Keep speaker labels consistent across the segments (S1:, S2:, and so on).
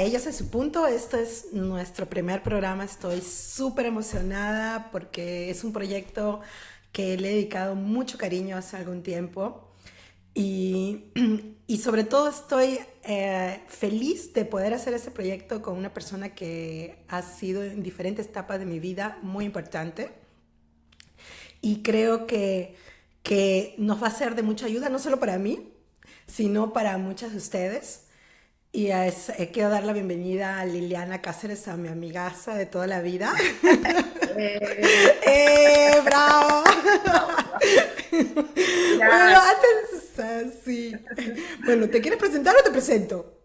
S1: Ellas en su punto. Esto es nuestro primer programa. Estoy súper emocionada porque es un proyecto que le he dedicado mucho cariño hace algún tiempo. Y, y sobre todo estoy feliz de poder hacer ese proyecto con una persona que ha sido en diferentes etapas de mi vida muy importante. Y creo que nos va a ser de mucha ayuda, no solo para mí, sino para muchas de ustedes. Y quiero dar la bienvenida a Liliana Cáceres, a mi amigaza de toda la vida.
S2: Eh,
S1: ¡Bravo!
S2: bravo, bravo.
S1: Bueno,
S2: Gracias.
S1: antes, sí. Bueno, ¿te quieres presentar o te presento?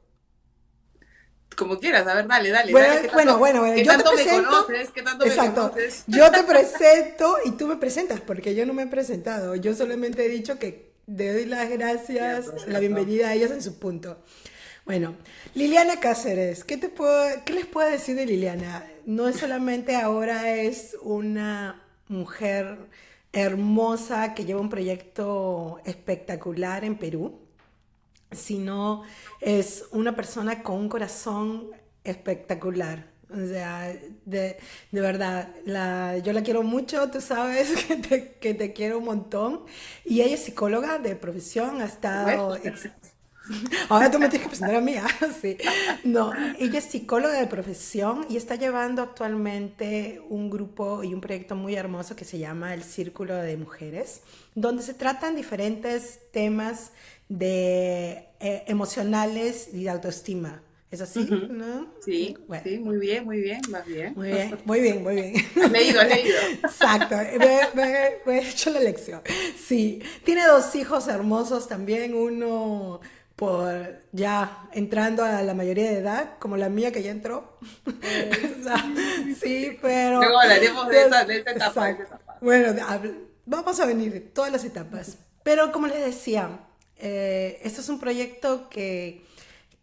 S2: Como quieras, a ver, dale, dale,
S1: Bueno,
S2: dale.
S1: bueno,
S2: ¿Qué
S1: yo te
S2: tanto me
S1: presento.
S2: conoces? ¿Qué tanto me
S1: Exacto.
S2: conoces?
S1: Yo te presento y tú me presentas, porque yo no me he presentado. Yo solamente he dicho que le doy las gracias,
S2: Cierto,
S1: la
S2: cierto.
S1: bienvenida a ellas en su punto. Bueno, Liliana Cáceres, ¿qué les puedo decir de Liliana? No es solamente ahora es una mujer hermosa que lleva un proyecto espectacular en Perú, sino es una persona con un corazón espectacular. O sea, de verdad, yo la quiero mucho, tú sabes que te quiero un montón. Y ella es psicóloga de profesión, ha
S2: ¿Ves?
S1: estado ahora tú me tienes que presentar a mí, ¿ah? Sí. No, ella es psicóloga de profesión y está llevando actualmente un grupo y un proyecto muy hermoso que se llama El Círculo de Mujeres, donde se tratan diferentes temas de emocionales y de autoestima. ¿Es así?
S2: Ujú.
S1: ¿No?
S2: Sí,
S1: Bueno,
S2: sí, muy bien, más bien.
S1: muy bien, muy bien, muy bien.
S2: Has leído, has leído.
S1: Exacto, me he hecho la lección. Sí, tiene dos hijos hermosos también, uno por ya entrando a la mayoría de edad, como la mía que ya entró. O sea,
S2: Sí.
S1: sí, pero...
S2: Luego hablaremos de esa etapa, de esa
S1: Exacto.
S2: etapa.
S1: Bueno, vamos a venir de todas las etapas. Pero como les decía, esto es un proyecto que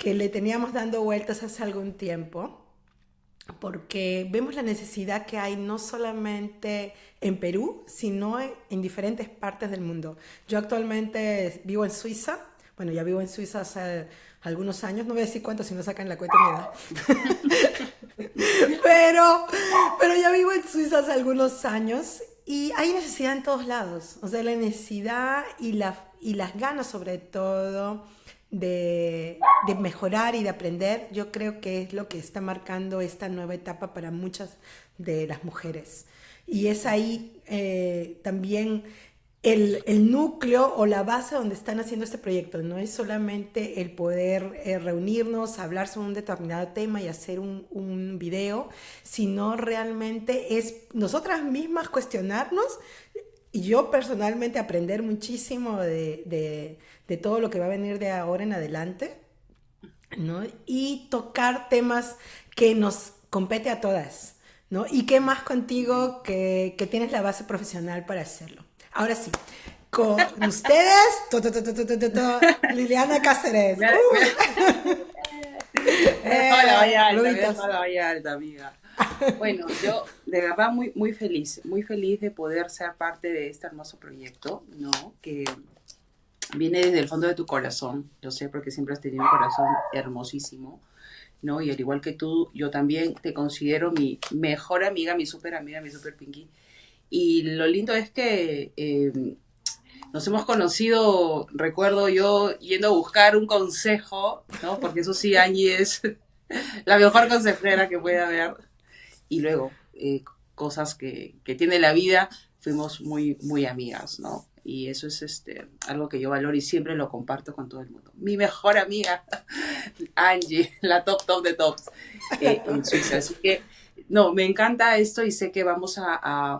S1: le teníamos dando vueltas hace algún tiempo porque vemos la necesidad que hay no solamente en Perú, sino en diferentes partes del mundo. Yo actualmente vivo en Suiza, bueno, ya vivo en Suiza hace algunos años, no voy a decir cuántos si no sacan la cuenta de mi edad, pero, pero ya vivo en Suiza hace algunos años y hay necesidad en todos lados, o sea, la necesidad y las ganas sobre todo de mejorar y de aprender, yo creo que es lo que está marcando esta nueva etapa para muchas de las mujeres. Y es ahí también el núcleo o la base donde están haciendo este proyecto. No es solamente el poder reunirnos, hablar sobre un determinado tema y hacer un video, sino realmente es nosotras mismas cuestionarnos y yo personalmente aprender muchísimo de todo lo que va a venir de ahora en adelante, ¿no? Y tocar temas que nos compete a todas, ¿no? Y qué más contigo que tienes la base profesional para hacerlo. Ahora sí, con ustedes, Liliana Cáceres.
S2: Me me ha dejado la valla alta, me ha
S1: Globitas.
S2: dejado la valla alta, amiga. Bueno, yo de verdad muy feliz de poder ser parte de este hermoso proyecto, ¿no? Que viene desde el fondo de tu corazón, yo sé porque siempre has tenido un corazón hermosísimo, ¿no? Y al igual que tú, yo también te considero mi mejor amiga, mi super pinky. Y lo lindo es que nos hemos conocido, recuerdo yo, yendo a buscar un consejo, ¿no? Porque eso sí, Angie es la mejor consejera que puede haber. Y luego, cosas que tiene la vida, fuimos muy amigas, ¿no? Y eso es algo que yo valoro y siempre lo comparto con todo el mundo. Mi mejor amiga, Angie, la top de tops en Suiza. Así que, no, me encanta esto y sé que vamos a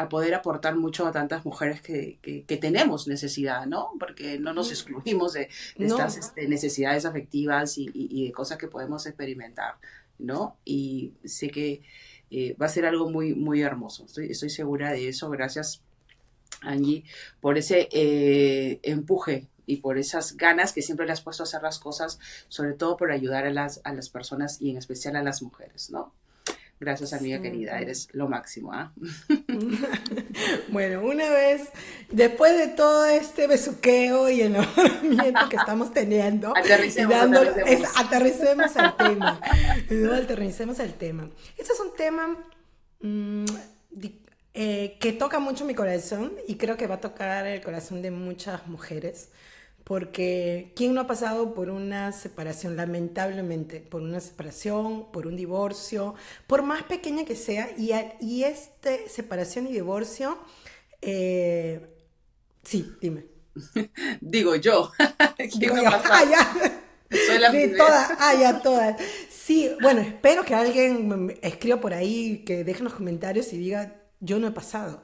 S2: poder aportar mucho a tantas mujeres que tenemos necesidad, ¿no? Porque no nos excluimos de estas
S1: No,
S2: necesidades afectivas y de cosas que podemos experimentar, ¿no? Y sé que va a ser algo muy hermoso. Estoy segura de eso. Gracias, Angie, por ese empuje y por esas ganas que siempre le has puesto a hacer las cosas, sobre todo por ayudar a las personas y en especial a las mujeres, ¿no? Gracias, amiga querida,
S1: Súper.
S2: eres lo máximo, ¿ah?
S1: Bueno, una vez, después de todo este besuqueo y enamoramiento que estamos teniendo y
S2: Aterricemos,
S1: dándolo,
S2: aterricemos.
S1: aterricemos al tema, ¿no? Aterricemos al tema. Este es un tema mm, que toca mucho mi corazón y creo que va a tocar el corazón de muchas mujeres. Porque ¿quién no ha pasado por una separación, lamentablemente, por una separación, por un divorcio, por más pequeña que sea? Y este separación y divorcio, eh, sí, dime.
S2: Digo yo, ¿quién
S1: Digo
S2: no
S1: yo,
S2: ha pasado?
S1: ya.
S2: Soy la
S1: Sí,
S2: primera.
S1: todas, ya todas. Sí, bueno, espero que alguien me escriba por ahí, que deje en los comentarios y diga, yo no he pasado.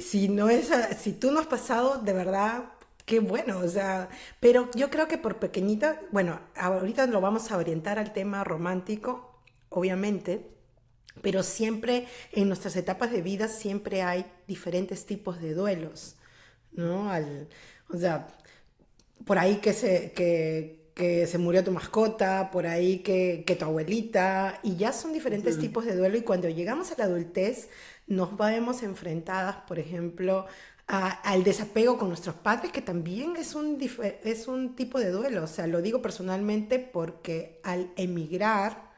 S1: Si no es, si tú no has pasado, de verdad, qué bueno, o sea, pero yo creo que por pequeñita, bueno, ahorita lo vamos a orientar al tema romántico, obviamente, pero siempre en nuestras etapas de vida siempre hay diferentes tipos de duelos, ¿no? O sea, por ahí que se murió tu mascota, por ahí que tu abuelita, y ya son diferentes
S2: Ujú.
S1: tipos de duelo y cuando llegamos a la adultez nos vemos enfrentadas, por ejemplo, al desapego con nuestros padres, que también es un tipo de duelo, o sea, lo digo personalmente porque al emigrar,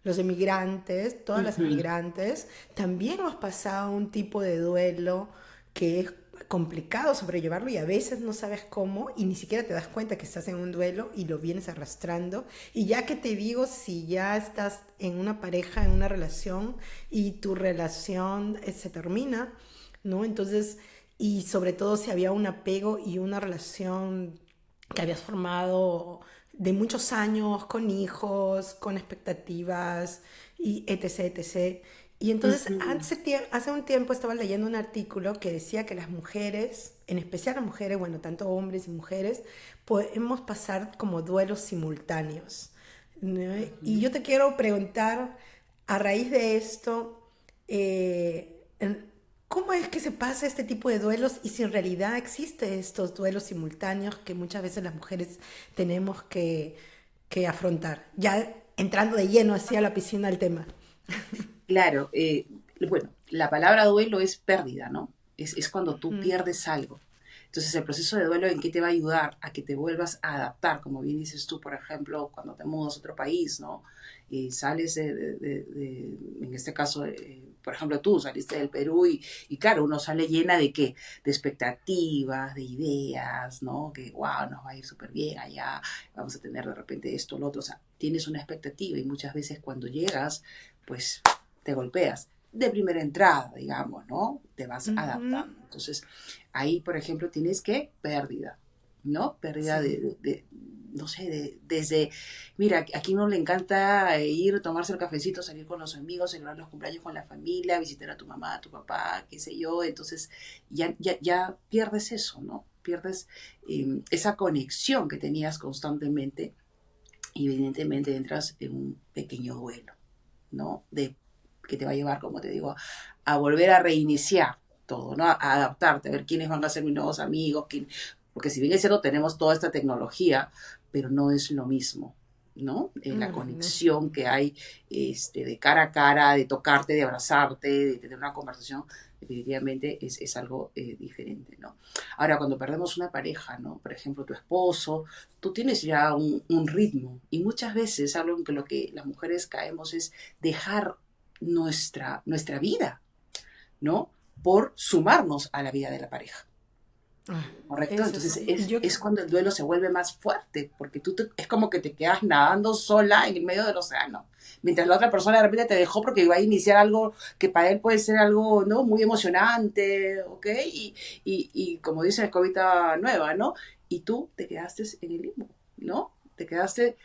S1: los emigrantes, todas las
S2: Ujú.
S1: emigrantes, también hemos pasado un tipo de duelo que es complicado sobrellevarlo y a veces no sabes cómo y ni siquiera te das cuenta que estás en un duelo y lo vienes arrastrando. Y ya que te digo, si ya estás en una pareja, en una relación y tu relación se termina, ¿no? Entonces, y sobre todo si había un apego y una relación que habías formado de muchos años, con hijos, con expectativas, y etc, etc. Y entonces
S2: Ujú.
S1: hace un tiempo estaba leyendo un artículo que decía que las mujeres, en especial las mujeres, bueno, tanto hombres y mujeres, podemos pasar como duelos simultáneos, ¿no? Y
S2: Ujú.
S1: yo te quiero preguntar, a raíz de esto, ¿cómo es que se pasa este tipo de duelos y si en realidad existen estos duelos simultáneos que muchas veces las mujeres tenemos que afrontar? Ya entrando de lleno hacia la piscina del tema.
S2: Claro, bueno, la palabra duelo es pérdida, ¿no? Es cuando tú pierdes algo. Entonces, el proceso de duelo, ¿en qué te va a ayudar? A que te vuelvas a adaptar, como bien dices tú, por ejemplo, cuando te mudas a otro país, ¿no? Y sales en este caso, por ejemplo, tú saliste del Perú y claro, uno sale llena de qué? De expectativas, de ideas, ¿no? Que, wow, nos va a ir súper bien allá, vamos a tener de repente esto, lo otro, o sea, tienes una expectativa y muchas veces cuando llegas, pues te golpeas de primera entrada, digamos, ¿no? Te vas
S1: Ujú.
S2: adaptando. Entonces, ahí, por ejemplo, tienes que pérdida, ¿no? Pérdida
S1: Sí.
S2: no sé, desde, mira, aquí uno le encanta ir, tomarse el cafecito, salir con los amigos, celebrar los cumpleaños con la familia, visitar a tu mamá, a tu papá, qué sé yo, entonces ya pierdes eso, ¿no? Pierdes esa conexión que tenías constantemente y evidentemente entras en un pequeño duelo, ¿no? Que te va a llevar, como te digo, a volver a reiniciar todo, ¿no? A adaptarte, a ver quiénes van a ser mis nuevos amigos, porque si bien es cierto, tenemos toda esta tecnología, pero no es lo mismo, ¿no? La
S1: No, no, no.
S2: conexión que hay de cara a cara, de tocarte, de abrazarte, de tener una conversación, definitivamente es algo diferente, ¿no? Ahora, cuando perdemos una pareja, ¿no? Por ejemplo, tu esposo, tú tienes ya un ritmo y muchas veces algo en que lo que las mujeres caemos es dejar nuestra vida, ¿no? Por sumarnos a la vida de la pareja,
S1: Ah,
S2: ¿correcto?
S1: eso
S2: Entonces
S1: es. Yo,
S2: es cuando el duelo se vuelve más fuerte, porque es como que te quedas nadando sola en el medio del océano, mientras la otra persona de repente te dejó porque iba a iniciar algo que para él puede ser algo, ¿no? Muy emocionante, ¿ok? Y como dice la escobita nueva, ¿no? Y tú te quedaste en el limbo, ¿no? Te quedaste,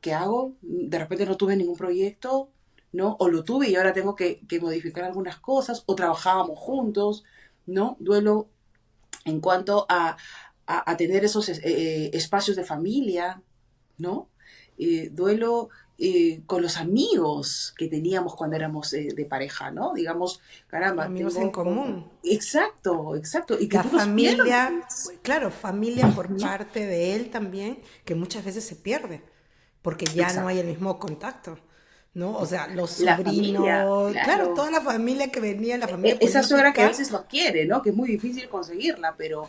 S2: ¿qué hago? De repente no tuve ningún proyecto, ¿no? O lo tuve y ahora tengo que modificar algunas cosas, o trabajábamos juntos, ¿no? Duelo en cuanto a tener esos espacios de familia, ¿no? Duelo con los amigos que teníamos cuando éramos de pareja, ¿no? Digamos, caramba,
S1: amigos en
S2: tengo...
S1: común.
S2: Exacto, exacto. Y que
S1: La
S2: tú los
S1: familia,
S2: pierdes.
S1: claro, familia por parte de él también, que muchas veces se pierde, porque ya no hay
S2: Exacto.
S1: el mismo contacto, ¿no? O sea, los
S2: La familia,
S1: sobrinos, claro,
S2: claro.
S1: toda la familia que venía, la familia
S2: Esa suegra que a
S1: política,
S2: veces no quiere, ¿no? Que es muy difícil conseguirla, pero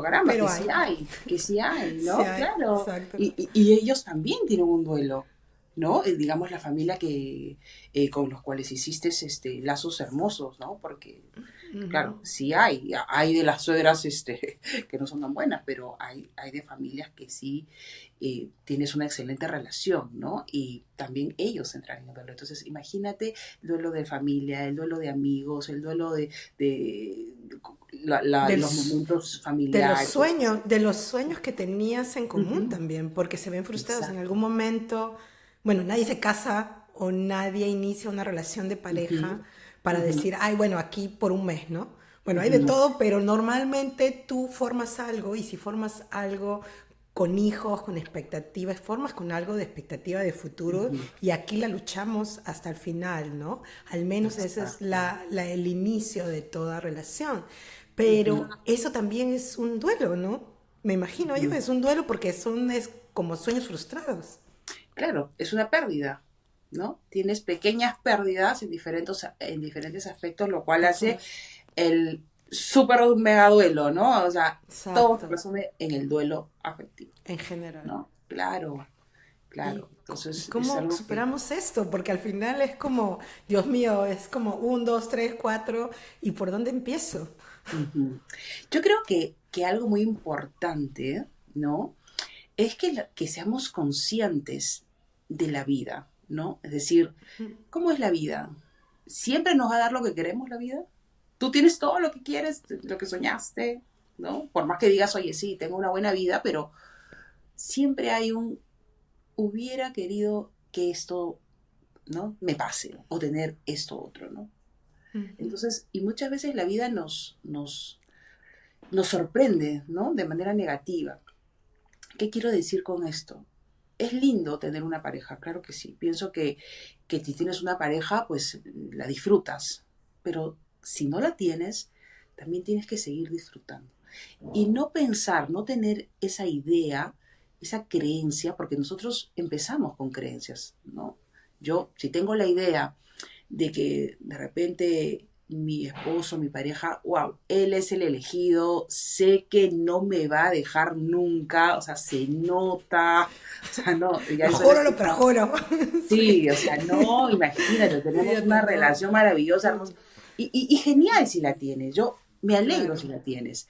S2: caramba,
S1: pero hay,
S2: que sí hay,
S1: sí
S2: ¿no?
S1: hay,
S2: Claro.
S1: exacto.
S2: Y ellos también tienen un duelo, ¿no? Digamos la familia que con los cuales hiciste lazos hermosos, ¿no? Porque, claro, sí hay de las suegras que no son tan buenas, pero hay de familias que sí tienes una excelente relación, ¿no? Y también ellos entran en el duelo. Entonces, imagínate el duelo de familia, el duelo de amigos, el duelo de
S1: Del,
S2: los momentos familiares.
S1: de los sueños que tenías en común
S2: Ujú.
S1: también, porque se ven frustrados en
S2: Exacto.
S1: algún momento. Bueno, nadie se casa o nadie inicia una relación de
S2: Ujú,
S1: pareja para
S2: ujú,
S1: decir, ay, bueno, aquí por un mes, ¿no? Bueno, hay de
S2: ujú.
S1: todo, pero normalmente tú formas algo y si formas algo con hijos, con expectativas, formas con algo de expectativa de futuro
S2: Ujú.
S1: y aquí la luchamos hasta el final, ¿no? Al menos ese es
S2: Exacto.
S1: el inicio de toda relación.
S2: Ujú,
S1: Pero eso también es un duelo, ¿no? Me imagino yo,
S2: ujú.
S1: es un duelo porque es como sueños frustrados.
S2: Claro, es una pérdida, ¿no? Tienes pequeñas pérdidas en diferentes aspectos, lo cual hace
S1: Total.
S2: el súper mega duelo, ¿no? O sea, todo se
S1: Exacto,
S2: resume en el duelo afectivo,
S1: en general.
S2: ¿no? Claro,
S1: ¿Y,
S2: claro.
S1: y
S2: Entonces es
S1: cómo
S2: algo que...
S1: superamos esto? Porque al final es como, Dios mío, es como un, dos, tres, cuatro, ¿y por dónde empiezo?
S2: Ujú. Yo creo que algo muy importante, ¿no? Es que seamos conscientes de la vida, ¿no? Es decir, ¿cómo es la vida? ¿Siempre nos va a dar lo que queremos la vida? Tú tienes todo lo que quieres, lo que soñaste, ¿no? Por más que digas, oye, sí, tengo una buena vida, pero siempre hay un hubiera querido que esto, ¿no? Me pase o tener esto otro, ¿no? Entonces, y muchas veces la vida nos sorprende, ¿no? De manera negativa. ¿Qué quiero decir con esto? Es lindo tener una pareja, claro que sí. Pienso que si tienes una pareja, pues la disfrutas. Pero si no la tienes, también tienes que seguir disfrutando. Y no pensar, no tener esa idea, esa creencia, porque nosotros empezamos con creencias, ¿no? Yo, si tengo la idea de que de repente mi esposo, mi pareja, wow, él es el elegido, sé que no me va a dejar nunca, o sea, se nota, o sea, no, ya
S1: Lo
S2: eso lo he
S1: juro, lo
S2: escuchado.
S1: perjuro.
S2: Sí,
S1: Sí,
S2: o sea, no, imagínate, tenemos una
S1: fíjate, no.
S2: relación maravillosa, hermosa, y genial si la tienes, yo me alegro si
S1: Claro.
S2: la tienes,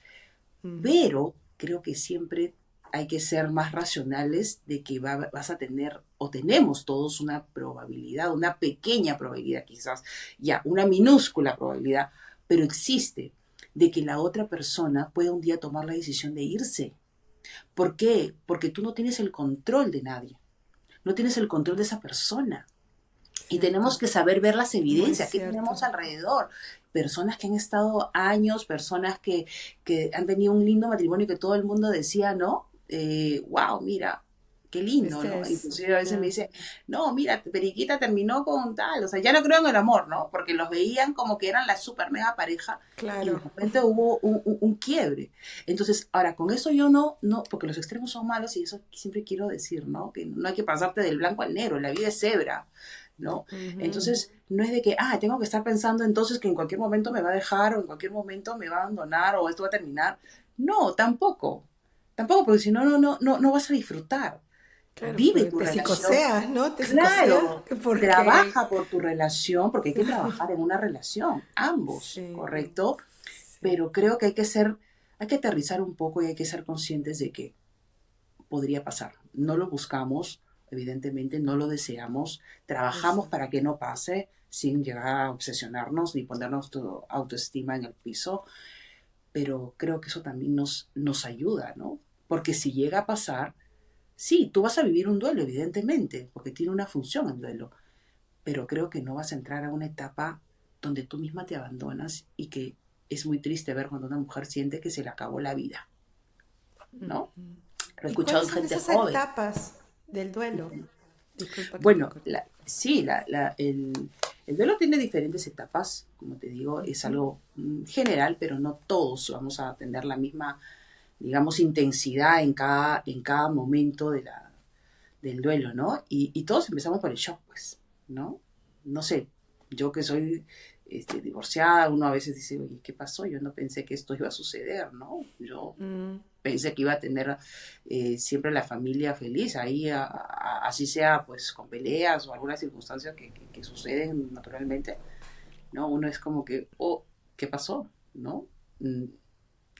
S2: pero creo que siempre hay que ser más racionales de que vas a tener, o tenemos todos una probabilidad, una pequeña probabilidad quizás, ya, una minúscula probabilidad, pero existe de que la otra persona pueda un día tomar la decisión de irse. ¿Por qué? Porque tú no tienes el control de nadie, no tienes el control de esa persona. Y
S1: Cierto,
S2: tenemos que saber ver las
S1: muy
S2: evidencias que
S1: cierto.
S2: tenemos alrededor. Personas que han estado años, personas que han tenido un lindo matrimonio y que todo el mundo decía, ¿no? Wow, mira, qué lindo,
S1: Este
S2: ¿no?
S1: es,
S2: Inclusive a veces me
S1: ya,
S2: dice, no, mira, Periquita terminó con tal, o sea, ya no creo en el amor, ¿no? Porque los veían como que eran la super mega pareja y de
S1: claro.
S2: repente hubo un quiebre. Entonces, ahora, con eso yo no, porque los extremos son malos y eso siempre quiero decir, ¿no? Que no hay que pasarte del blanco al negro, la vida es cebra, ¿no?
S1: Ujú.
S2: Entonces, no es de que, tengo que estar pensando entonces que en cualquier momento me va a dejar o en cualquier momento me va a abandonar o esto va a terminar. No, tampoco. Tampoco, porque si no, no vas a disfrutar.
S1: Claro,
S2: Vive
S1: pues
S2: tu
S1: te
S2: relación.
S1: psicoseas, ¿no? Te psicoseas
S2: Claro,
S1: porque...
S2: trabaja por tu relación, porque hay que trabajar en una relación, ambos,
S1: Sí,
S2: ¿correcto?
S1: sí.
S2: Pero creo que hay que aterrizar un poco y hay que ser conscientes de que podría pasar. No lo buscamos, evidentemente, no lo deseamos, trabajamos
S1: Exacto.
S2: para que no pase sin llegar a obsesionarnos ni ponernos tu autoestima en el piso, pero creo que eso también nos ayuda, ¿no? Porque si llega a pasar, sí, tú vas a vivir un duelo, evidentemente, porque tiene una función el duelo, pero creo que no vas a entrar a una etapa donde tú misma te abandonas y que es muy triste ver cuando una mujer siente que se le acabó la vida, ¿no? Lo he
S1: ¿Y
S2: escuchado
S1: cuáles
S2: en
S1: son
S2: gente
S1: esas
S2: joven.
S1: etapas del duelo? Disculpa que te
S2: Bueno,
S1: corte.
S2: sí, el duelo tiene diferentes etapas, como te digo, es algo general, pero no todos vamos a tener la misma, digamos, intensidad en cada momento del duelo, ¿no? Y todos empezamos por el shock, pues. ¿no? No sé, yo que soy divorciada, uno a veces dice, oye, ¿qué pasó? Yo no pensé que esto iba a suceder, ¿no? Yo
S1: Mm,
S2: pensé que iba a tener siempre la familia feliz, ahí así sea pues con peleas o algunas circunstancias que suceden naturalmente, ¿no? Uno es como que, oh, ¿qué pasó? ¿No? Mm,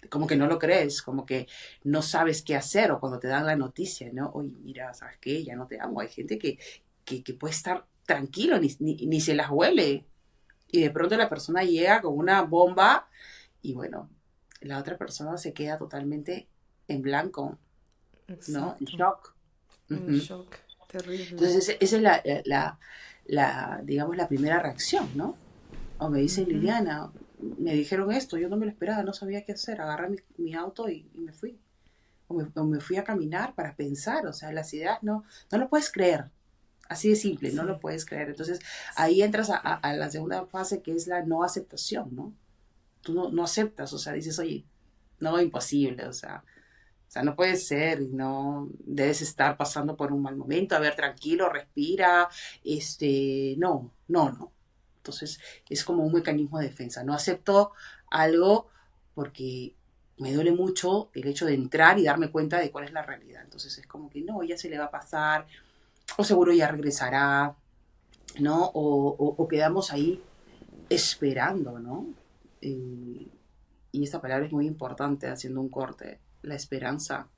S2: como que no lo crees, como que no sabes qué hacer o cuando te dan la noticia, ¿no? Oye, mira, ¿sabes qué? Ya no te amo. Hay gente que puede estar tranquilo, ni se las huele. Y de pronto la persona llega con una bomba y bueno, la otra persona se queda totalmente en blanco, ¿no? En
S1: exacto.
S2: shock.
S1: En
S2: Ujú.
S1: shock. Terrible.
S2: Entonces, esa es digamos, la primera reacción, ¿no? O me dice
S1: Ujú.
S2: Liliana, me dijeron esto, yo no me lo esperaba, no sabía qué hacer, agarré mi auto y me fui. O me fui a caminar para pensar, o sea, las ideas no lo puedes creer, así de simple, no lo
S1: Sí.
S2: puedes creer. Entonces ahí entras a la segunda fase que es la no aceptación, ¿no? Tú no aceptas, o sea, dices, oye, no, imposible, o sea, no puede ser, no debes estar pasando por un mal momento, a ver, tranquilo, respira, no. Entonces es como un mecanismo de defensa. No acepto algo porque me duele mucho el hecho de entrar y darme cuenta de cuál es la realidad. Entonces es como que no, ya se le va a pasar, o seguro ya regresará, ¿no? O quedamos ahí esperando, ¿no? Eh, y esta palabra es muy importante haciendo un corte. La esperanza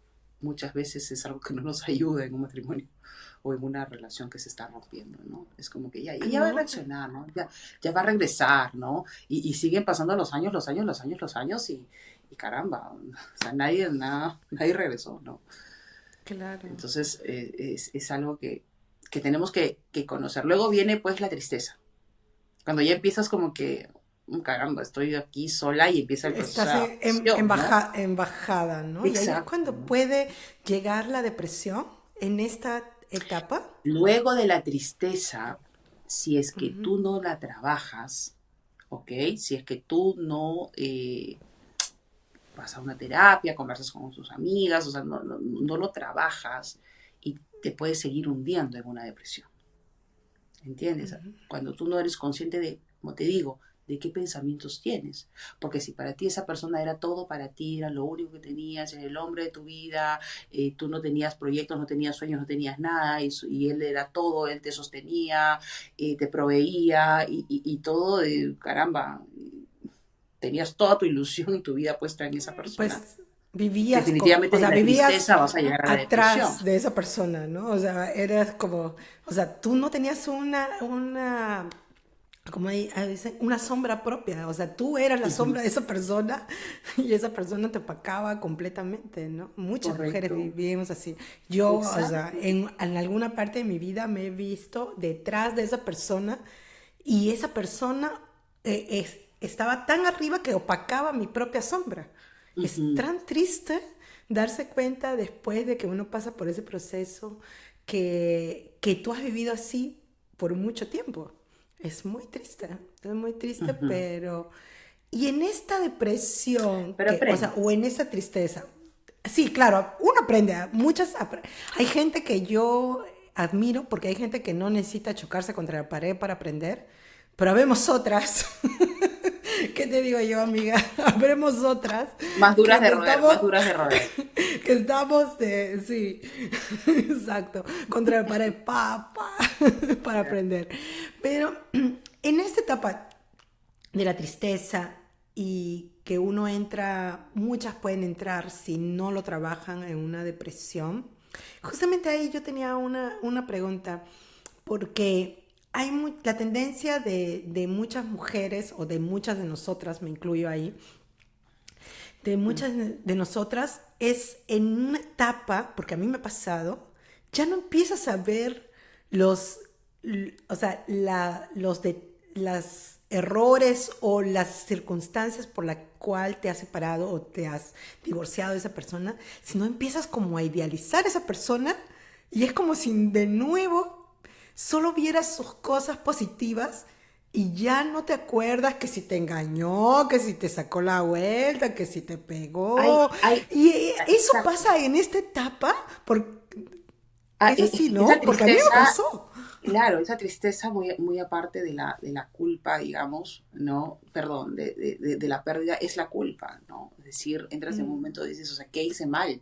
S2: muchas veces es algo que no nos ayuda en un matrimonio o en una relación que se está rompiendo, ¿no? Es como que ya, ya va a
S1: No,
S2: reaccionar, ¿no? Ya va a regresar, ¿no? Y siguen pasando los años y caramba, o sea, nadie regresó, ¿no?
S1: claro.
S2: Entonces es algo que tenemos que conocer. Luego viene pues la tristeza. Cuando ya empiezas como que, caramba, estoy aquí sola y empieza el proceso de
S1: Estás
S2: adaptación, ¿no?
S1: en bajada, ¿no? Y ahí es
S2: Exacto.
S1: cuando puede llegar la depresión en esta etapa.
S2: Luego de la tristeza, si es que tú no la trabajas, ¿ok? Si es que tú no vas a una terapia, conversas con tus amigas, o sea, no lo trabajas y te puedes seguir hundiendo en una depresión. ¿Entiendes? Cuando tú no eres consciente de, como te digo, de qué pensamientos tienes. Porque si para ti esa persona era todo para ti, era lo único que tenías, era el hombre de tu vida, tú no tenías proyectos, no tenías sueños, no tenías nada, y él era todo, él te sostenía, te proveía, y todo, caramba, tenías toda tu ilusión y tu vida puesta en esa persona.
S1: Pues vivías,
S2: Definitivamente
S1: o
S2: de
S1: sea,
S2: la
S1: vivías
S2: tristeza vas a llegar a la depresión.
S1: atrás de esa persona, ¿no? O sea, eras como, o sea, tú no tenías como ahí dicen, una sombra propia, o sea, tú eras la
S2: Ujú.
S1: sombra de esa persona y esa persona te opacaba completamente, ¿no? Muchas mujeres
S2: Correcto.
S1: vivimos así. Yo, o sea,
S2: Exacto.
S1: en alguna parte de mi vida me he visto detrás de esa persona y esa persona estaba tan arriba que opacaba mi propia sombra. Es
S2: Ujú.
S1: tan triste darse cuenta después de que uno pasa por ese proceso que tú has vivido así por mucho tiempo. Es muy triste,
S2: Ujú.
S1: pero... Y en esta depresión,
S2: Pero
S1: o sea,
S2: aprendes.
S1: o en esta tristeza, sí, claro, uno aprende, hay gente que yo admiro porque hay gente que no necesita chocarse contra la pared para aprender, pero habemos otras, ¿qué te digo yo, amiga? Habremos otras
S2: Más
S1: que
S2: duras de roer, más duras de roer.
S1: que estamos sí, exacto, contra la pared, para aprender. Pero en esta etapa de la tristeza y que uno entra, muchas pueden entrar si no lo trabajan en una depresión. Justamente ahí yo tenía una pregunta, porque hay la tendencia de muchas mujeres, o de muchas de nosotras, me incluyo ahí, de muchas de nosotras, es en una etapa, porque a mí me ha pasado, ya no empiezas a ver los, o sea, las errores o las circunstancias por la cual te has separado o te has divorciado de esa persona, sino empiezas como a idealizar a esa persona y es como si de nuevo solo vieras sus cosas positivas y ya no te acuerdas que si te engañó, que si te sacó la vuelta, que si te pegó. Y eso
S2: Exacto.
S1: pasa en esta etapa, porque es así,
S2: Esa
S1: ¿no? Porque a mí me
S2: tristeza,
S1: pasó.
S2: Claro, esa tristeza muy, muy aparte de la culpa, digamos, ¿no? Perdón, de la pérdida, es la culpa, ¿no? Es decir, entras en un
S1: Mm,
S2: momento y dices, o sea, ¿qué hice mal?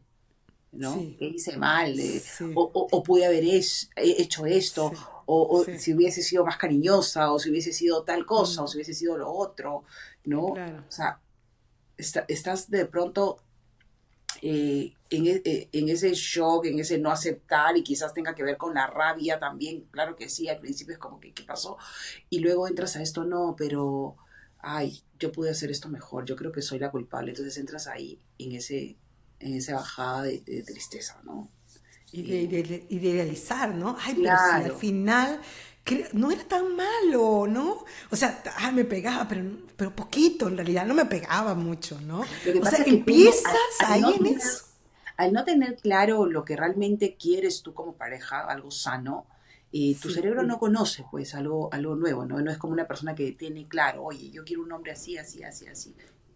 S2: ¿No?
S1: sí,
S2: ¿Qué hice mal?
S1: sí,
S2: O pude haber hecho esto,
S1: sí,
S2: o
S1: sí.
S2: si hubiese sido más cariñosa, o si hubiese sido tal cosa, o
S1: Mm,
S2: si hubiese sido lo otro, ¿no? O
S1: claro.
S2: sea, estás de pronto en ese shock, en ese no aceptar y quizás tenga que ver con la rabia también, claro que sí, al principio es como que, ¿qué pasó? Y luego entras a esto, no, pero, ay, yo pude hacer esto mejor, yo creo que soy la culpable, entonces entras ahí en esa bajada de tristeza, ¿no? Eh,
S1: Y de idealizar, ¿no? Ay, pero si al
S2: claro,
S1: final no era tan malo, ¿no? O sea, me pegaba, pero poquito, en realidad no me pegaba mucho, ¿no?
S2: lo que
S1: O sea,
S2: pasa es que tú no,
S1: empiezas ahí en eso.
S2: al no tener claro lo que realmente quieres tú como pareja, algo sano, tu
S1: Sí,
S2: cerebro no conoce pues algo nuevo, ¿no? No es como una persona que tiene claro, oye, yo quiero un hombre así, así, así, así.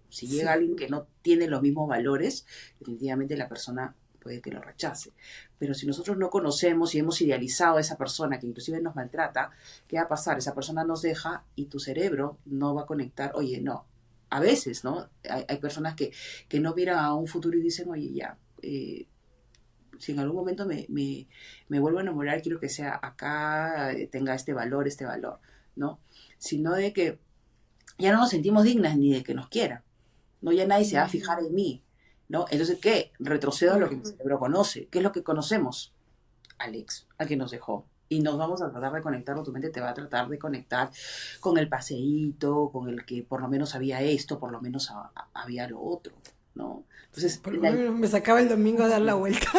S2: Si llega
S1: sí.
S2: alguien que no tiene los mismos valores, definitivamente la persona puede que lo rechace. Pero si nosotros no conocemos y hemos idealizado a esa persona que inclusive nos maltrata, ¿qué va a pasar? Esa persona nos deja y tu cerebro no va a conectar, oye, no. A veces, ¿no? Hay personas que no miran a un futuro y dicen, oye, ya, si en algún momento me vuelvo a enamorar, quiero que sea acá, tenga este valor, ¿no? Sino de que ya no nos sentimos dignas ni de que nos quieran, ¿no? Ya nadie se va a fijar en mí, ¿no? Entonces, ¿qué? Retrocedo a lo que mi cerebro conoce. ¿Qué es lo que conocemos? Alex, al que nos dejó. Y nos vamos a tratar de conectar, o tu mente te va a tratar de conectar con el paseíto, con el que por lo menos había esto, por lo menos había lo otro, ¿no?
S1: Sí,
S2: Entonces,
S1: por lo menos me sacaba el domingo a dar la vuelta.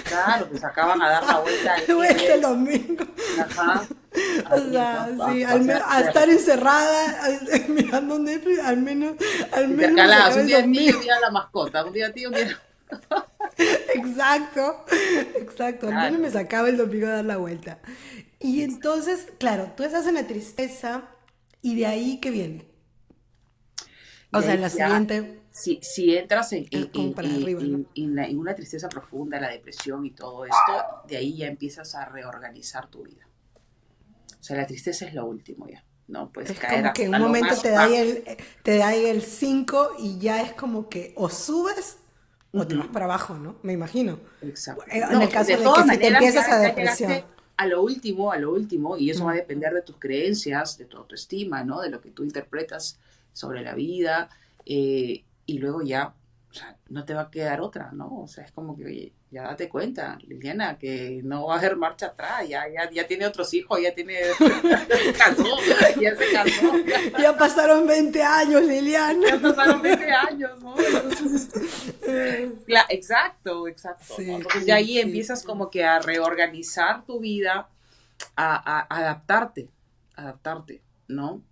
S2: claro, te sacaban a dar la vuelta al
S1: Vuelta el
S2: pie,
S1: domingo.
S2: ajá,
S1: O
S2: así, ¿no?
S1: sea, sí, a
S2: Pasear.
S1: estar encerrada mirando Netflix, al menos me
S2: Intercaladas,
S1: sacaba
S2: un
S1: el
S2: día a ti y
S1: domingo.
S2: un día a la mascota, un día a ti y un día...
S1: Exacto, exacto, al menos me
S2: Claro,
S1: sacaba el domingo a dar la vuelta. Y
S2: exacto.
S1: entonces, claro, tú estás en la tristeza y de ahí que viene. O
S2: De
S1: sea,
S2: ahí
S1: en la
S2: ya,
S1: siguiente
S2: si entras
S1: es como para arriba, ¿no?
S2: en una tristeza profunda, la depresión y todo esto, de ahí ya empiezas a reorganizar tu vida. O sea, la tristeza es lo último ya, ¿no? Puedes
S1: Es
S2: caer
S1: como que en
S2: hasta
S1: un
S2: lo
S1: momento
S2: más bajo.
S1: te da ahí el 5 y ya es como que o subes o te vas
S2: Ujú.
S1: para abajo, ¿no? Me imagino.
S2: Exacto.
S1: En
S2: No,
S1: el caso
S2: de
S1: de que
S2: todas
S1: si te
S2: maneras
S1: empiezas
S2: ya,
S1: a
S2: ya
S1: depresión.
S2: llegaste a lo último, y eso va a depender de tus creencias, de tu autoestima, ¿no? De lo que tú interpretas sobre la vida, y luego ya, o sea, no te va a quedar otra, ¿no? O sea, es como que, oye, ya date cuenta, Liliana, que no va a haber marcha atrás, ya tiene otros hijos, ya tiene, ya se casó, ya,
S1: Ya pasaron 20 años, Liliana.
S2: ya pasaron 20 años, ¿no? Entonces, exacto, exacto, ¿no?
S1: Sí,
S2: Entonces ya ahí
S1: sí.
S2: empiezas como que a reorganizar tu vida, a adaptarte, ¿no?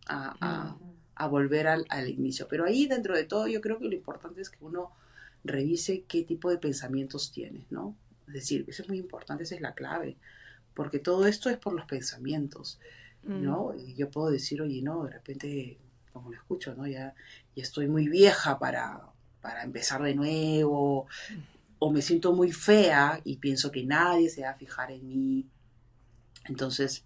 S2: A volver al inicio. Pero ahí dentro de todo yo creo que lo importante es que uno revise qué tipo de pensamientos tienes, ¿no? Es decir, eso es muy importante, esa es la clave, porque todo esto es por los pensamientos, ¿no? Y yo puedo decir, oye, no, de repente, como lo escucho, ¿no? Ya estoy muy vieja para empezar de nuevo, o me siento muy fea y pienso que nadie se va a fijar en mí. Entonces,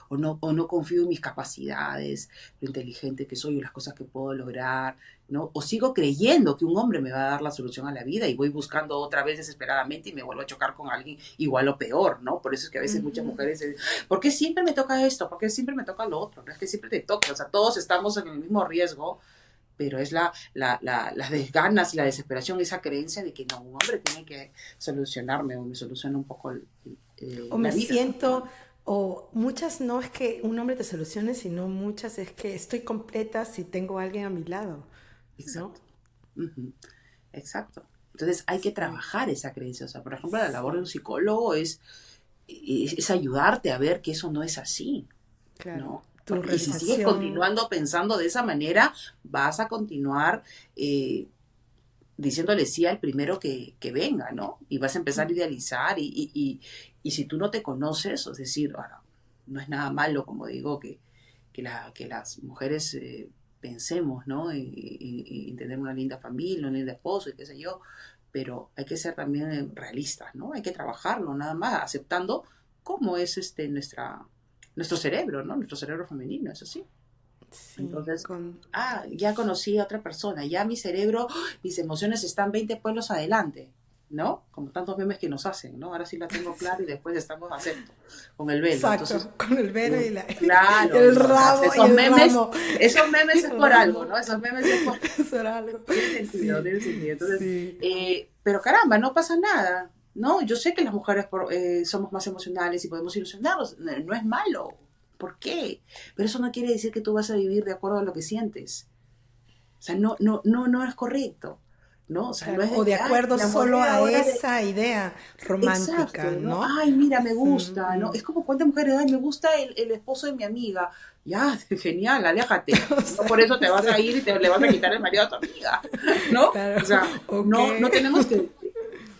S2: o no confío en mis capacidades, lo inteligente que soy o las cosas que puedo lograr, ¿no? O sigo creyendo que un hombre me va a dar la solución a la vida y voy buscando otra vez desesperadamente y me vuelvo a chocar con alguien igual o peor, ¿no? Por eso es que a veces muchas mujeres dicen, ¿por qué siempre me toca esto? ¿Por qué siempre me toca lo otro? No es que siempre te toca, o sea, todos estamos en el mismo riesgo, pero es las desganas y la desesperación, esa creencia de que no, un hombre tiene que solucionarme o me soluciona un poco
S1: O
S2: la
S1: me
S2: vida,
S1: siento,
S2: ¿no?
S1: o muchas no es que un hombre te solucione, sino muchas es que estoy completa si tengo a alguien a mi lado, ¿no?
S2: Exacto. Ujú. Exacto. Entonces hay que
S1: Sí,
S2: trabajar esa creencia. O sea, por ejemplo, la labor de un
S1: sí,
S2: psicólogo es ayudarte a ver que eso no es así,
S1: claro.
S2: ¿no?
S1: Tu
S2: Y si sigues
S1: realización.
S2: continuando pensando de esa manera, vas a continuar diciéndole sí al primero que venga, ¿no? Y vas a empezar a idealizar y si tú no te conoces, es decir, bueno, no es nada malo, como digo, que las mujeres pensemos, ¿no? En tener una linda familia, un lindo esposo y qué sé yo, pero hay que ser también realistas, ¿no? Hay que trabajarlo, nada más, aceptando cómo es nuestra nuestro cerebro, ¿no? Nuestro cerebro femenino, es así.
S1: Sí,
S2: Entonces,
S1: con...
S2: ya conocí a otra persona, ya mi cerebro, mis emociones están 20 pueblos adelante, ¿no? Como tantos memes que nos hacen, ¿no? Ahora sí la tengo clara y después estamos acepto con el velo. Entonces,
S1: Exacto, con el velo y la,
S2: claro,
S1: el
S2: o sea,
S1: ramo y el ramo.
S2: esos memes es
S1: El
S2: por algo,
S1: ramo.
S2: ¿no? Esos memes es por...
S1: Eso era algo.
S2: Tiene sentido,
S1: Sí,
S2: tiene sentido. Entonces,
S1: sí.
S2: pero caramba, no pasa nada, ¿no? Yo sé que las mujeres somos más emocionales y podemos ilusionarnos, no, no es malo. ¿Por qué? Pero eso no quiere decir que tú vas a vivir de acuerdo a lo que sientes. O sea, no es correcto, ¿no? O sea, no
S1: Claro,
S2: es
S1: o
S2: de
S1: de
S2: que, ay,
S1: acuerdo
S2: me
S1: solo
S2: enamoré
S1: a
S2: ahora de...
S1: esa idea romántica,
S2: Exacto, ¿no?
S1: ¿no?
S2: Ay, mira, me
S1: Sí,
S2: gusta, ¿no? Es como cuántas mujeres, ay, me gusta el esposo de mi amiga. Ya, genial, aléjate.
S1: o
S2: No
S1: sea,
S2: por eso te vas a
S1: sí,
S2: ir y le vas a quitar el marido a tu amiga, ¿no?
S1: claro,
S2: O sea,
S1: ok.
S2: no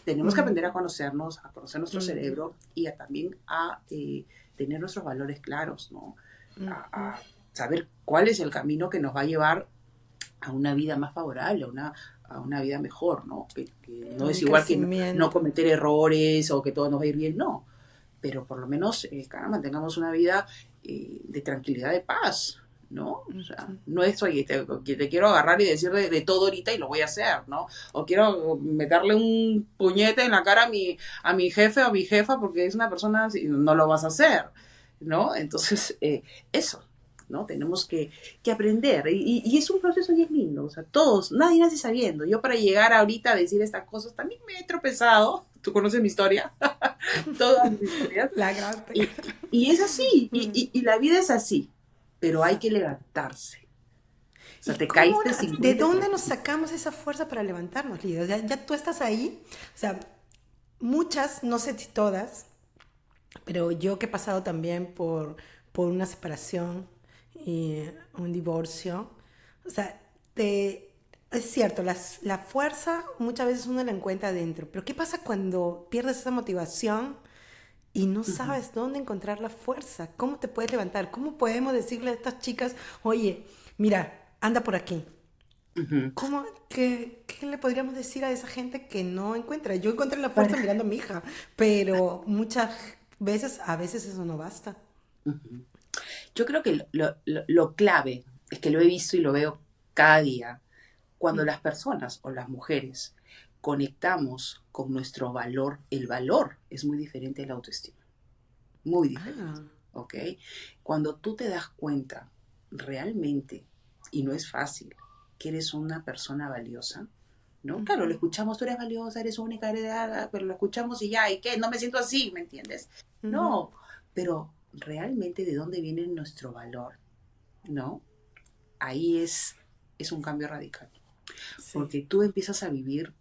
S2: tenemos que
S1: Mm,
S2: aprender a conocernos, a conocer nuestro
S1: mm,
S2: cerebro y también a tener nuestros valores claros, ¿no?
S1: mm,
S2: A saber cuál es el camino que nos va a llevar a una vida más favorable, a una vida mejor, ¿no? Que no es
S1: un
S2: igual que no
S1: crecimiento.
S2: cometer errores o que todo nos va a ir bien, no. Pero por lo menos, caramba, tengamos una vida de tranquilidad, de paz, ¿no? O sea, no es, oye, te quiero agarrar y decir de todo ahorita y lo voy a hacer, ¿no? O quiero meterle un puñete en la cara a mi jefe o a mi jefa porque es una persona así, no lo vas a hacer, ¿no? Entonces, eso, ¿no? Tenemos que aprender. Y es un proceso y es lindo. O sea, todos, nadie nace sabiendo. Yo para llegar ahorita a decir estas cosas también me he tropezado. Tú conoces mi historia, todas mis historias.
S1: La gran...
S2: Y es así, y la vida es así, pero hay que levantarse. O sea,
S1: ¿Y
S2: te
S1: cómo,
S2: caíste
S1: de
S2: 50 y te
S1: dónde nos
S2: levantaste.
S1: sacamos esa fuerza para levantarnos, Lidia? O sea, ya tú estás ahí, o sea, muchas, no sé si todas, pero yo que he pasado también por una separación y un divorcio, o sea, es cierto, la fuerza muchas veces uno la encuentra adentro, pero ¿qué pasa cuando pierdes esa motivación y no
S2: Ujú,
S1: sabes dónde encontrar la fuerza? ¿Cómo te puedes levantar? ¿Cómo podemos decirle a estas chicas, oye, mira, anda por aquí?
S2: ujú.
S1: ¿Cómo, qué le podríamos decir a esa gente que no encuentra? Yo encontré la fuerza
S2: Para-
S1: mirando a mi hija, pero muchas veces, a veces eso no basta.
S2: Ujú. Yo creo que lo clave es que lo he visto y lo veo cada día. Cuando las personas o las mujeres conectamos con nuestro valor, el valor es muy diferente a la autoestima, muy diferente,
S1: Ah,
S2: ¿ok? Cuando tú te das cuenta realmente, y no es fácil, que eres una persona valiosa, ¿no? Claro, lo escuchamos, tú eres valiosa, eres única, pero lo escuchamos y ya, ¿y qué? No me siento así, ¿me entiendes?
S1: ujú,
S2: No, pero realmente de dónde viene nuestro valor, ¿no? Ahí es un cambio radical,
S1: sí.
S2: porque tú empiezas a vivir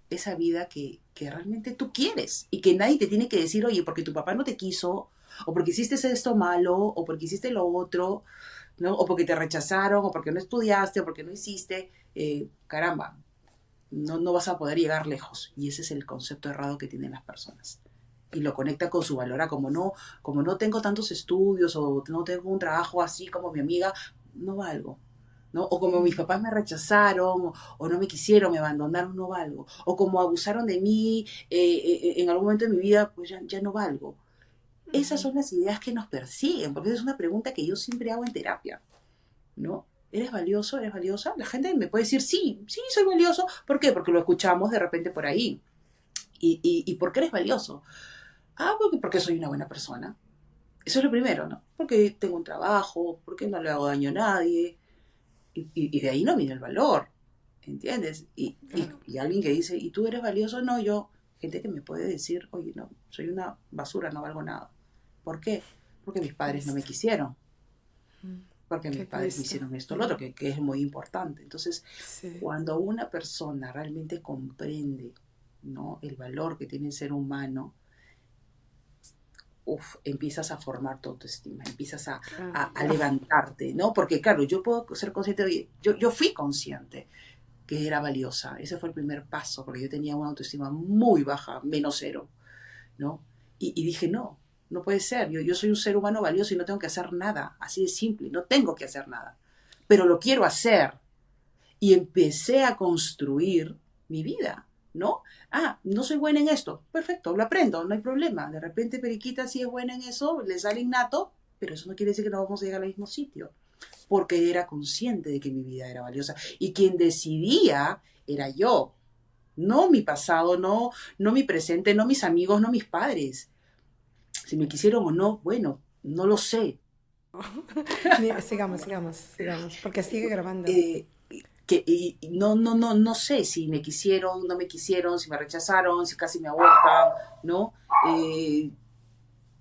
S2: esa vida que realmente tú quieres y que nadie te tiene que decir, oye, porque tu papá no te quiso, o porque hiciste esto malo, o porque hiciste lo otro, ¿no? O porque te rechazaron, o porque no estudiaste, o porque no hiciste, caramba, no vas a poder llegar lejos. Y ese es el concepto errado que tienen las personas. Y lo conecta con su valor, como no tengo tantos estudios, o no tengo un trabajo así como mi amiga, no valgo. ¿No? O como mis papás me rechazaron, o no me quisieron, me abandonaron, no valgo. O como abusaron de mí en algún momento de mi vida, pues ya no valgo. Esas son las ideas que nos persiguen, porque esa es una pregunta que yo siempre hago en terapia, ¿no? ¿Eres valioso? ¿Eres valiosa? La gente me puede decir, sí, sí, soy valioso. ¿Por qué? Porque lo escuchamos de repente por ahí. ¿Y por qué eres valioso? Porque soy una buena persona. Eso es lo primero, ¿no? Porque tengo un trabajo, porque no le hago daño a nadie. Y de ahí no viene el valor, ¿entiendes?
S1: Claro.
S2: Y alguien que dice, ¿y tú eres valioso? No, yo, gente que me puede decir, oye, no, soy una basura, no valgo nada. ¿Por qué? Porque mis padres no me
S1: Triste.
S2: quisieron, porque mis
S1: Qué
S2: padres me
S1: triste.
S2: hicieron esto, lo otro, que es muy importante. Entonces,
S1: Sí.
S2: cuando una persona realmente comprende, ¿no? El valor que tiene el ser humano, empiezas a formar tu autoestima, empiezas
S1: Claro.
S2: a levantarte, ¿no? Porque claro, yo puedo ser consciente de, yo fui consciente que era valiosa, ese fue el primer paso, porque yo tenía una autoestima muy baja, menos cero, ¿no? Y dije, no, no puede ser, yo soy un ser humano valioso y no tengo que hacer nada, así de simple, no tengo que hacer nada, pero lo quiero hacer, y empecé a construir mi vida, ¿no? No soy buena en esto, perfecto, lo aprendo, no hay problema. De repente Periquita sí es buena en eso, le sale innato, pero eso no quiere decir que no vamos a llegar al mismo sitio, porque era consciente de que mi vida era valiosa y quien decidía era yo, no mi pasado, no mi presente, no mis amigos, no mis padres. Si me quisieron o no, bueno, no lo sé.
S1: Sigamos, sigamos, sigamos, porque sigue grabando.
S2: Eh, y no sé si me quisieron, no me quisieron, si me rechazaron, si casi me abortan, ¿no? Eh,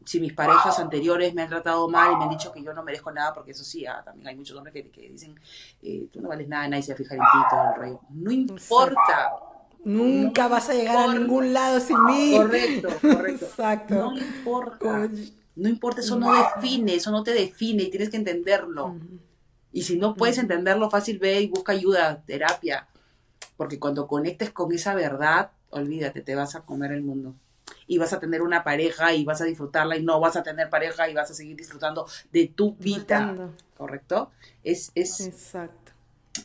S2: si mis parejas anteriores me han tratado mal y me han dicho que yo no merezco nada, porque eso sí, también hay muchos hombres que dicen, tú no vales nada, nadie se va a fijar en ti, todo el rollo. No
S1: Exacto.
S2: importa, no
S1: Nunca vas a llegar a
S2: importa.
S1: ningún lado sin mí.
S2: Correcto, correcto.
S1: Exacto.
S2: No
S1: Como,
S2: importa. No importa, eso no define, eso no te define y tienes que entenderlo. Y si no puedes entenderlo, fácil ve y busca ayuda, terapia. Porque cuando conectes con esa verdad, olvídate, te vas a comer el mundo. Y vas a tener una pareja y vas a disfrutarla y no vas a tener pareja y vas a seguir disfrutando de tu vida.
S1: disfrutando.
S2: ¿Correcto?
S1: Exacto.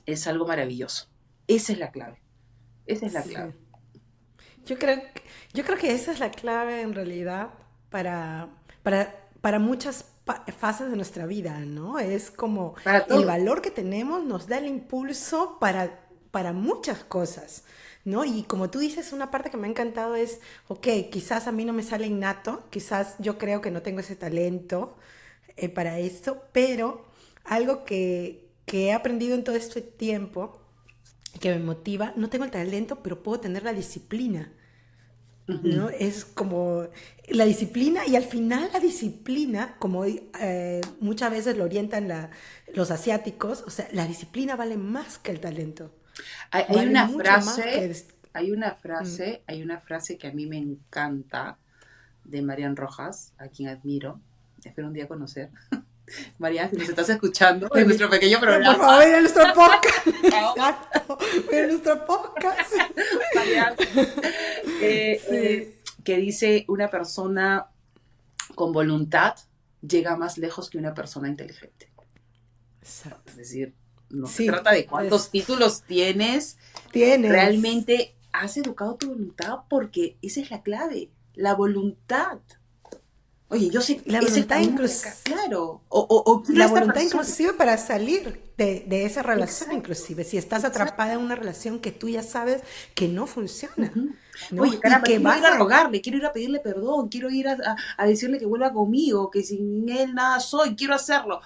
S2: Es algo maravilloso. Esa es la clave. Esa es la
S1: Sí.
S2: clave.
S1: Yo creo, yo creo que esa es la clave en realidad para muchas fases de nuestra vida, ¿no? Es como
S2: Para
S1: el
S2: todo.
S1: valor que tenemos nos da el impulso para muchas cosas, ¿no? Y como tú dices, una parte que me ha encantado es, ok, quizás a mí no me sale innato, quizás yo creo que no tengo ese talento para esto, pero algo que he aprendido en todo este tiempo que me motiva, no tengo el talento, pero puedo tener la disciplina, ¿no?
S2: Ujú.
S1: Es como la disciplina y al final la disciplina, como muchas veces lo orientan los asiáticos, o sea, la disciplina vale más que el talento,
S2: Hay
S1: vale
S2: una
S1: mucho más
S2: frase,
S1: que...
S2: hay una frase que a mí me encanta de Marian Rojas, a quien admiro. Espero un día conocer. Marian, si nos estás escuchando en nuestro pequeño
S1: Por favor,
S2: programa,
S1: ven a nuestro podcast.
S2: por favor,
S1: Exacto, ven a nuestro podcast.
S2: Marian,
S1: Sí,
S2: que dice una persona con voluntad llega más lejos que una persona inteligente.
S1: exacto.
S2: Es decir, no se
S1: Sí,
S2: trata de cuántos títulos tienes,
S1: tienes
S2: realmente has educado tu voluntad porque esa es la clave, la voluntad. Oye, yo sé
S1: la
S2: ese
S1: voluntad
S2: camino de acá,
S1: inclusive.
S2: claro. O quiero a
S1: La
S2: esta
S1: voluntad
S2: persona.
S1: inclusive para salir de esa relación,
S2: Exacto,
S1: inclusive, si estás
S2: exacto.
S1: atrapada en una relación que tú ya sabes que no funciona,
S2: Ujú.
S1: ¿no?
S2: Oye,
S1: Y
S2: caramba,
S1: que
S2: quiero ir
S1: vas
S2: a
S1: a...
S2: rogarle, quiero ir a pedirle perdón, quiero ir a decirle que vuelva conmigo, que sin él nada soy, quiero hacerlo.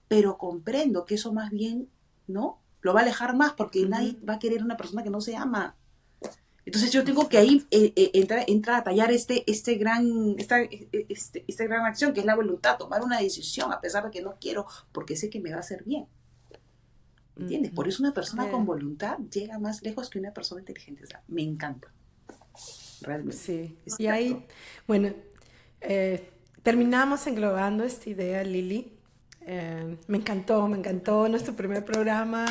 S2: Pero comprendo que eso más bien, ¿no? Lo va a alejar más porque
S1: Ujú,
S2: nadie va a querer una persona que no se ama. Entonces yo tengo que
S1: exacto.
S2: ahí entrar a tallar esta gran acción que es la voluntad, tomar una decisión a pesar de que no quiero, porque sé que me va a hacer bien. ¿Entiendes? Por
S1: Ujú.
S2: eso una persona con
S1: Eh,
S2: voluntad llega más lejos que una persona inteligente. O sea, me encanta, realmente.
S1: sí.
S2: Es
S1: Y
S2: cierto.
S1: ahí, bueno, terminamos englobando esta idea, Lili. Me encantó nuestro primer programa.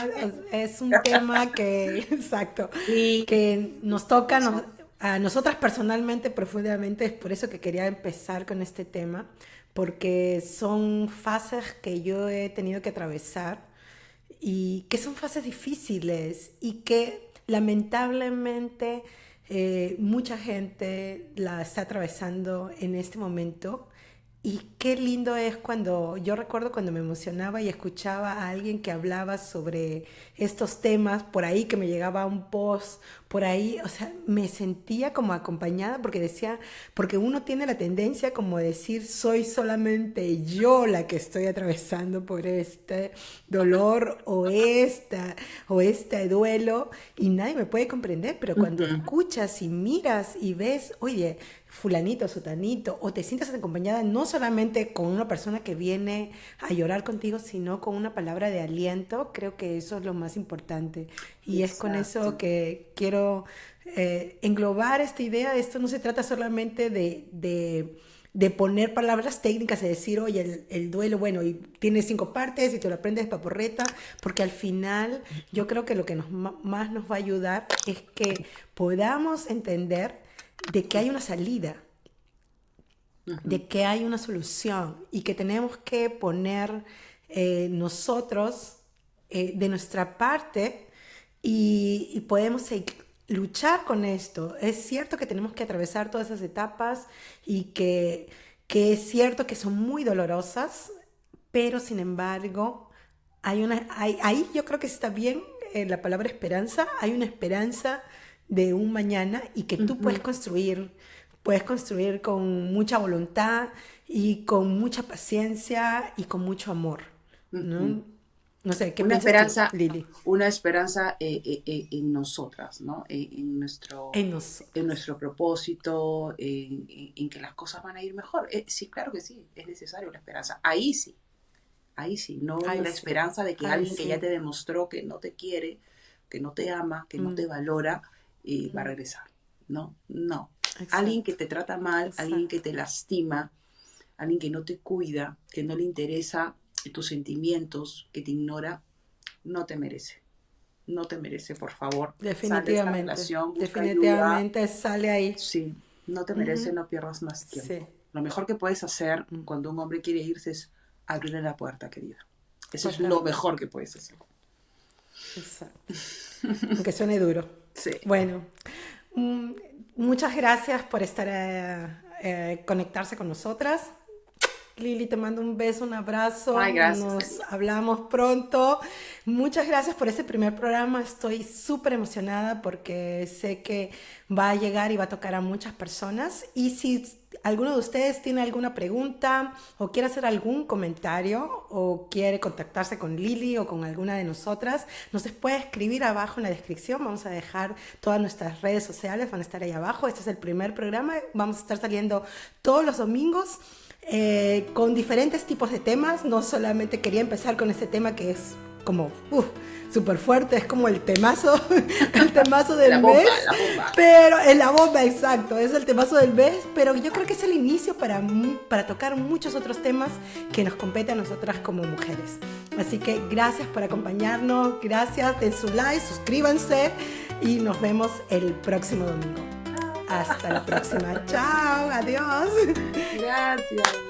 S1: Es un tema que, exacto,
S2: Sí,
S1: que nos
S2: tienes
S1: toca
S2: razón.
S1: a nosotras personalmente, profundamente. Es por eso que quería empezar con este tema, porque son fases que yo he tenido que atravesar y que son fases difíciles y que lamentablemente mucha gente la está atravesando en este momento. Y qué lindo es cuando, yo recuerdo cuando me emocionaba y escuchaba a alguien que hablaba sobre estos temas, por ahí que me llegaba un post, por ahí, o sea, me sentía como acompañada porque decía, porque uno tiene la tendencia como decir, soy solamente yo la que estoy atravesando por este dolor o este duelo y nadie me puede comprender, pero cuando
S2: Ujú.
S1: escuchas y miras y ves, oye, fulanito, sutanito, o te sientes acompañada no solamente con una persona que viene a llorar contigo, sino con una palabra de aliento, creo que eso es lo más importante. Y es con eso
S2: Exacto.
S1: que quiero englobar esta idea. Esto no se trata solamente de poner palabras técnicas y decir, oye, el duelo, bueno, y tiene 5 partes y te lo aprendes de paporreta, porque al final yo creo que lo que más nos va a ayudar es que podamos entender de que hay una salida,
S2: Ujú.
S1: de que hay una solución y que tenemos que poner nosotros de nuestra parte y podemos luchar con esto. Es cierto que tenemos que atravesar todas esas etapas y que es cierto que son muy dolorosas, pero sin embargo, ahí yo creo que está bien la palabra esperanza, hay una esperanza de un mañana y que tú
S2: Ujú,
S1: puedes construir con mucha voluntad y con mucha paciencia y con mucho amor,
S2: ujú.
S1: ¿no? No sé, ¿qué
S2: Una
S1: piensas tú,
S2: esperanza,
S1: Lili?
S2: una esperanza en nosotras, ¿no?
S1: En nosotros.
S2: En nuestro propósito, en que las cosas van a ir mejor. Sí, claro que sí, es necesario la esperanza. Ahí sí, no
S1: Ahí
S2: la
S1: sí,
S2: esperanza de que
S1: ahí
S2: alguien que ya
S1: sí.
S2: te demostró que no te quiere, que no te ama, que no te
S1: Mm,
S2: valora, va a
S1: mm,
S2: regresar. No, no. Alguien que
S1: exacto,
S2: te trata mal, alguien que
S1: exacto.
S2: te lastima, alguien que no te cuida, que no le interesa tus sentimientos, que te ignora, no te merece. No te merece, por favor. Sal de esta
S1: Definitivamente,
S2: relación, busca ayuda.
S1: definitivamente sale ahí.
S2: Sí, no te merece,
S1: Ujú.
S2: no pierdas más
S1: Sí,
S2: tiempo. Lo mejor que puedes hacer cuando un hombre quiere irse es abrirle la puerta, querida. Eso es lo
S1: totalmente.
S2: mejor que puedes hacer.
S1: Exacto. Aunque suene duro.
S2: Sí.
S1: Bueno, mm, muchas gracias por estar conectarse con nosotras. Lili, te mando un beso, un abrazo,
S2: Ay, gracias,
S1: nos
S2: Talía.
S1: hablamos pronto. Muchas gracias por este primer programa, estoy súper emocionada porque sé que va a llegar y va a tocar a muchas personas. Y si alguno de ustedes tiene alguna pregunta o quiere hacer algún comentario o quiere contactarse con Lili o con alguna de nosotras, nos puede escribir abajo en la descripción. Vamos a dejar todas nuestras redes sociales, van a estar ahí abajo. Este es el primer programa, vamos a estar saliendo todos los domingos con diferentes tipos de temas. No solamente quería empezar con este tema que es como súper fuerte, es como el temazo del
S2: La
S1: mes,
S2: bomba, la bomba.
S1: pero es la bomba, exacto, es el temazo del mes, pero yo creo que es el inicio para tocar muchos otros temas que nos competen a nosotras como mujeres. Así que gracias por acompañarnos, gracias, den su like, suscríbanse y nos vemos el próximo domingo. Hasta la próxima, chao, adiós.
S2: Gracias.